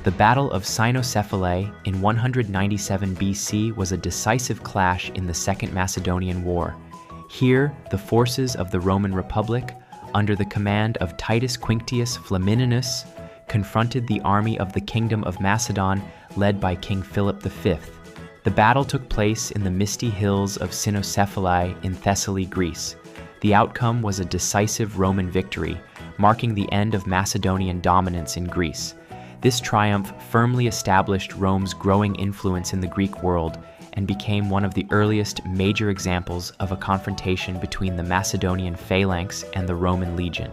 The Battle of Cynoscephalae in 197 BC was a decisive clash in the Second Macedonian War. Here, the forces of the Roman Republic, under the command of Titus Quinctius Flamininus, confronted the army of the Kingdom of Macedon led by King Philip V. The battle took place in the misty hills of Cynoscephalae in Thessaly, Greece. The outcome was a decisive Roman victory, marking the end of Macedonian dominance in Greece. This triumph firmly established Rome's growing influence in the Greek world and became one of the earliest major examples of a confrontation between the Macedonian Phalanx and the Roman legion.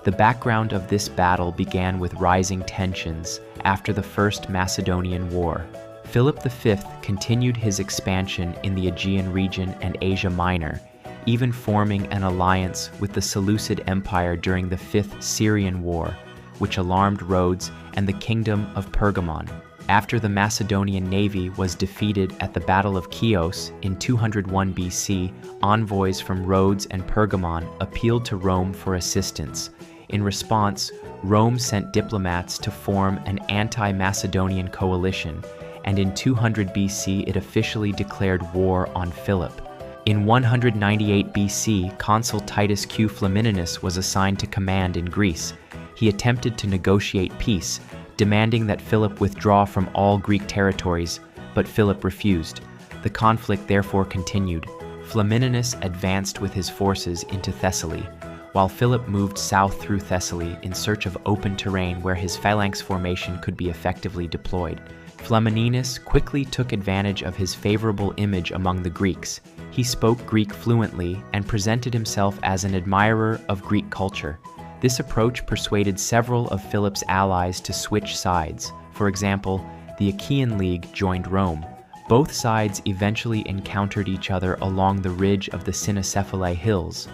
The background of this battle began with rising tensions after the First Macedonian War. Philip V continued his expansion in the Aegean region and Asia Minor, even forming an alliance with the Seleucid Empire during the Fifth Syrian War, which alarmed Rhodes and the Kingdom of Pergamon. After the Macedonian navy was defeated at the Battle of Chios in 201 BC, envoys from Rhodes and Pergamon appealed to Rome for assistance. In response, Rome sent diplomats to form an anti-Macedonian coalition, and in 200 BC it officially declared war on Philip. In 198 BC, Consul Titus Q. Flamininus was assigned to command in Greece. He attempted to negotiate peace, demanding that Philip withdraw from all Greek territories, but Philip refused. The conflict therefore continued. Flamininus advanced with his forces into Thessaly, while Philip moved south through Thessaly in search of open terrain where his phalanx formation could be effectively deployed. Flamininus quickly took advantage of his favorable image among the Greeks. He spoke Greek fluently and presented himself as an admirer of Greek culture. This approach persuaded several of Philip's allies to switch sides. For example, the Achaean League joined Rome. Both sides eventually encountered each other along the ridge of the Cynoscephalae hills.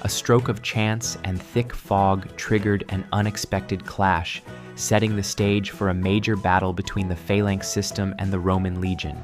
A stroke of chance and thick fog triggered an unexpected clash, setting the stage for a major battle between the phalanx system and the Roman legion.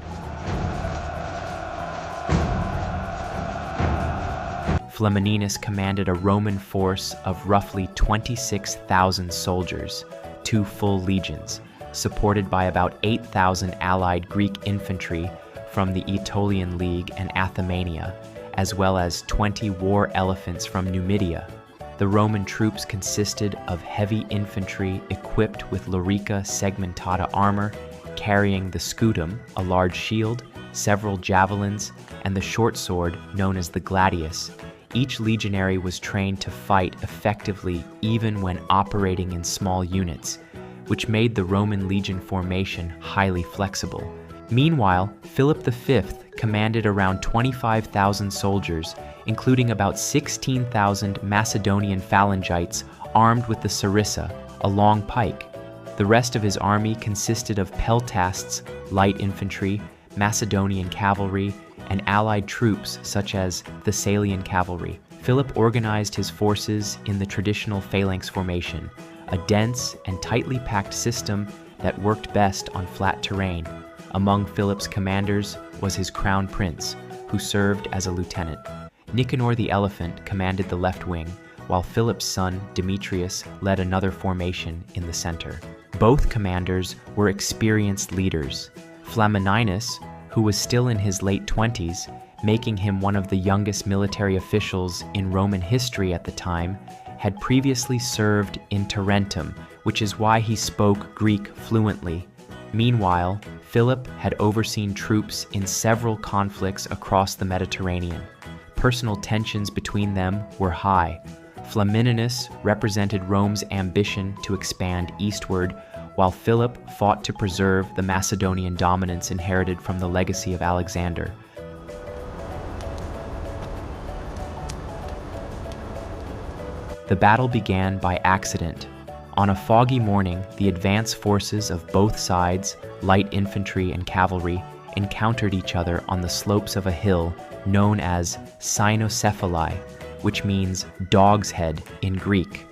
Flamininus commanded a Roman force of roughly 26,000 soldiers, 2 full legions, supported by about 8,000 allied Greek infantry from the Aetolian League and Athemania, as well as 20 war elephants from Numidia. The Roman troops consisted of heavy infantry equipped with lorica segmentata armor, carrying the scutum, a large shield, several javelins, and the short sword known as the gladius. Each legionary was trained to fight effectively even when operating in small units, which made the Roman legion formation highly flexible. Meanwhile, Philip V commanded around 25,000 soldiers, including about 16,000 Macedonian phalangites armed with the sarissa, a long pike. The rest of his army consisted of peltasts, light infantry, Macedonian cavalry, and allied troops such as Thessalian cavalry. Philip organized his forces in the traditional phalanx formation, a dense and tightly packed system that worked best on flat terrain. Among Philip's commanders was his crown prince, who served as a lieutenant. Nicanor the Elephant commanded the left wing, while Philip's son Demetrius led another formation in the center. Both commanders were experienced leaders. Flamininus, who was still in his late 20s, making him one of the youngest military officials in Roman history at the time, had previously served in Tarentum, which is why he spoke Greek fluently. Meanwhile, Philip had overseen troops in several conflicts across the Mediterranean. Personal tensions between them were high. Flamininus represented Rome's ambition to expand eastward, while Philip fought to preserve the Macedonian dominance inherited from the legacy of Alexander. The battle began by accident. On a foggy morning, the advance forces of both sides, light infantry and cavalry, encountered each other on the slopes of a hill known as Cynoscephalae, which means dog's head in Greek.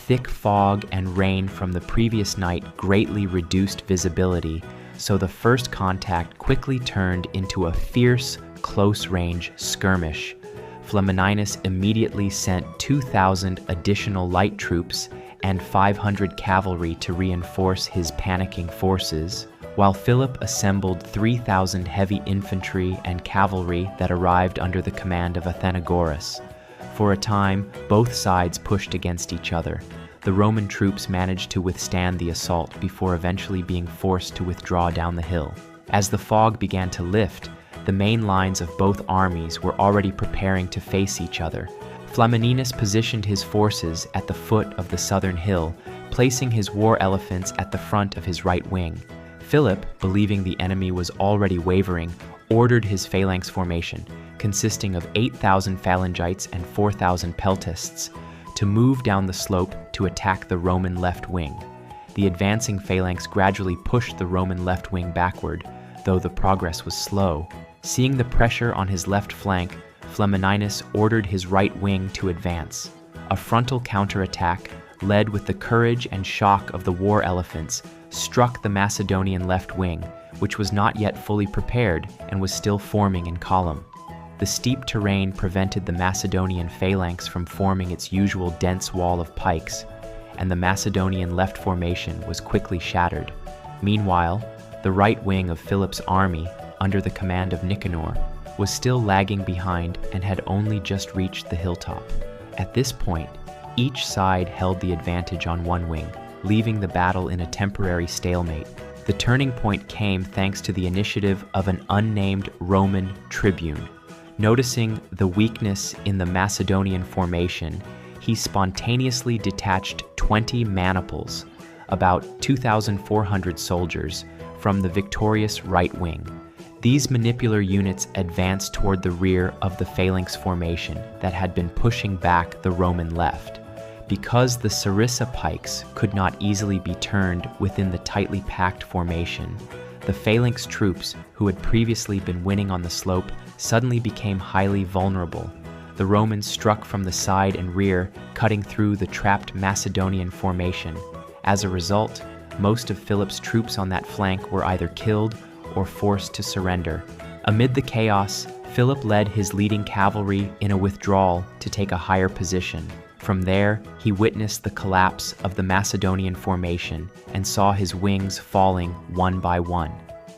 Thick fog and rain from the previous night greatly reduced visibility, so the first contact quickly turned into a fierce, close-range skirmish. Flamininus immediately sent 2,000 additional light troops and 500 cavalry to reinforce his panicking forces, while Philip assembled 3,000 heavy infantry and cavalry that arrived under the command of Athenagoras. For a time, both sides pushed against each other. The Roman troops managed to withstand the assault before eventually being forced to withdraw down the hill. As the fog began to lift, the main lines of both armies were already preparing to face each other. Flamininus positioned his forces at the foot of the southern hill, placing his war elephants at the front of his right wing. Philip, believing the enemy was already wavering, ordered his phalanx formation, consisting of 8,000 phalangites and 4,000 peltasts, to move down the slope to attack the Roman left wing. The advancing phalanx gradually pushed the Roman left wing backward, though the progress was slow. Seeing the pressure on his left flank, Flamininus ordered his right wing to advance. A frontal counterattack, led with the courage and shock of the war elephants, struck the Macedonian left wing, which was not yet fully prepared and was still forming in column. The steep terrain prevented the Macedonian phalanx from forming its usual dense wall of pikes, and the Macedonian left formation was quickly shattered. Meanwhile, the right wing of Philip's army, under the command of Nicanor, was still lagging behind and had only just reached the hilltop. At this point, each side held the advantage on one wing, leaving the battle in a temporary stalemate. The turning point came thanks to the initiative of an unnamed Roman tribune. Noticing the weakness in the Macedonian formation, he spontaneously detached 20 maniples, about 2,400 soldiers, from the victorious right wing. These manipular units advanced toward the rear of the phalanx formation that had been pushing back the Roman left. Because the sarissa pikes could not easily be turned within the tightly packed formation, the phalanx troops, who had previously been winning on the slope, suddenly became highly vulnerable. The Romans struck from the side and rear, cutting through the trapped Macedonian formation. As a result, most of Philip's troops on that flank were either killed or forced to surrender. Amid the chaos, Philip led his leading cavalry in a withdrawal to take a higher position. From there, he witnessed the collapse of the Macedonian formation and saw his wings falling one by one.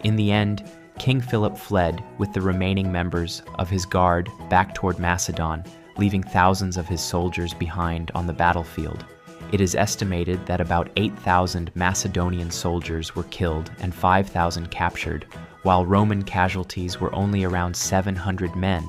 In the end, King Philip fled with the remaining members of his guard back toward Macedon, leaving thousands of his soldiers behind on the battlefield. It is estimated that about 8,000 Macedonian soldiers were killed and 5,000 captured, while Roman casualties were only around 700 men.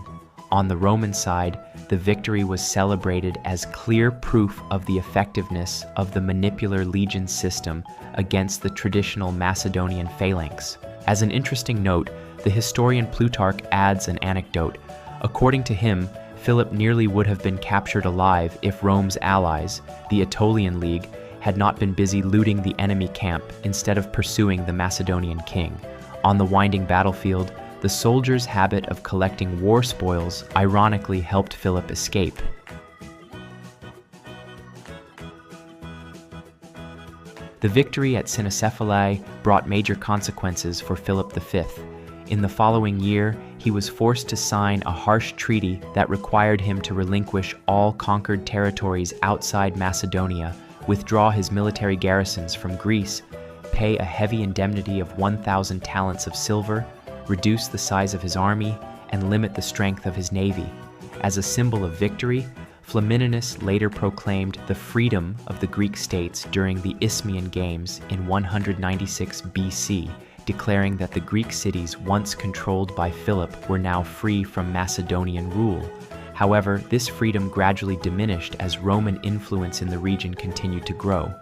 On the Roman side, the victory was celebrated as clear proof of the effectiveness of the manipular legion system against the traditional Macedonian phalanx. As an interesting note, the historian Plutarch adds an anecdote. According to him, Philip nearly would have been captured alive if Rome's allies, the Aetolian League, had not been busy looting the enemy camp instead of pursuing the Macedonian king. On the winding battlefield, the soldiers' habit of collecting war spoils ironically helped Philip escape. The victory at Cynoscephalae brought major consequences for Philip V. In the following year, he was forced to sign a harsh treaty that required him to relinquish all conquered territories outside Macedonia, withdraw his military garrisons from Greece, pay a heavy indemnity of 1,000 talents of silver, reduce the size of his army, and limit the strength of his navy. As a symbol of victory, Flamininus later proclaimed the freedom of the Greek states during the Isthmian Games in 196 BC, declaring that the Greek cities once controlled by Philip were now free from Macedonian rule. However, this freedom gradually diminished as Roman influence in the region continued to grow.